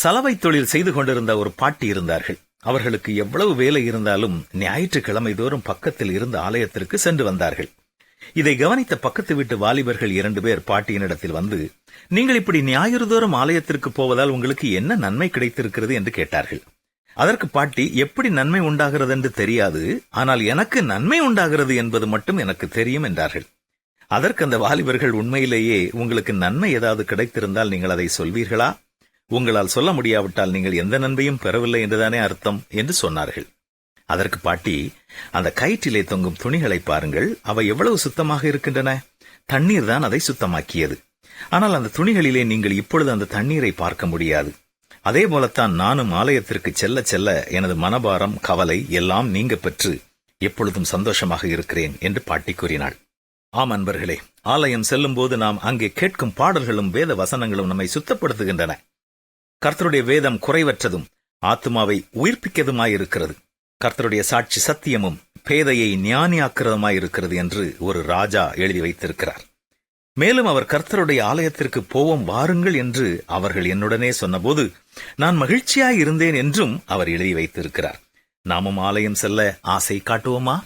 சலவை தொழில் செய்து கொண்டிருந்த ஒரு பாட்டி இருந்தார்கள். அவர்களுக்கு எவ்வளவு வேலை இருந்தாலும் ஞாயிற்றுக்கிழமை தோறும் பக்கத்தில் இருந்த ஆலயத்திற்கு சென்று வந்தார்கள். இதை கவனித்த பக்கத்து வீட்டு வாலிபர்கள் 2 பேர் பாட்டியினிடத்தில் வந்து, நீங்கள் இப்படி ஞாயிறு தோறும் ஆலயத்திற்கு போவதால் உங்களுக்கு என்ன நன்மை கிடைத்திருக்கிறது என்று கேட்டார்கள். அதற்கு பாட்டி, எப்படி நன்மை உண்டாகிறது என்று தெரியாது, ஆனால் எனக்கு நன்மை உண்டாகிறது என்பது மட்டும் எனக்கு தெரியும் என்றார்கள். அதற்கு அந்த வாலிபர்கள், உண்மையிலேயே உங்களுக்கு நன்மை ஏதாவது கிடைத்திருந்தால் நீங்கள் அதை சொல்வீர்களா? உங்களால் சொல்ல முடியாவிட்டால் நீங்கள் எந்த நன்மையும் பெறவில்லை என்றுதானே அர்த்தம் என்று சொன்னார்கள். அதற்கு பாட்டி, அந்த கயிற்றிலே தொங்கும் துணிகளை பாருங்கள், அவை எவ்வளவு சுத்தமாக இருக்கின்றன. தண்ணீர் தான் அதை சுத்தமாக்கியது. ஆனால் அந்த துணிகளிலே நீங்கள் இப்பொழுது அந்த தண்ணீரை பார்க்க முடியாது. அதே போலத்தான் நானும் ஆலயத்திற்கு செல்ல செல்ல எனது மனபாரம், கவலை எல்லாம் நீங்க பெற்று எப்பொழுதும் சந்தோஷமாக இருக்கிறேன் என்று பாட்டி கூறினாள். ஆம் அன்பர்களே, ஆலயம் செல்லும் போது நாம் அங்கே கேட்கும் பாடல்களும் வேத வசனங்களும் நம்மை சுத்தப்படுத்துகின்றன. கர்த்தருடைய வேதம் குறைவற்றதும் ஆத்துமாவை உயிர்ப்பிக்கதுமாயிருக்கிறது. கர்த்தருடைய சாட்சி சத்தியமும் பேதையை ஞானியாக்கிறதுமாயிருக்கிறது என்று ஒரு ராஜா எழுதி வைத்திருக்கிறார். மேலும் அவர் கர்த்தருடைய ஆலயத்திற்கு போவோம் வாருங்கள் என்று அவர்கள் என்னுடனே சொன்னபோது நான் மகிழ்ச்சியாயிருந்தேன் என்றும் அவர் எழுதி வைத்திருக்கிறார். நாமும் ஆலயம் செல்ல ஆசை காட்டுவோமா?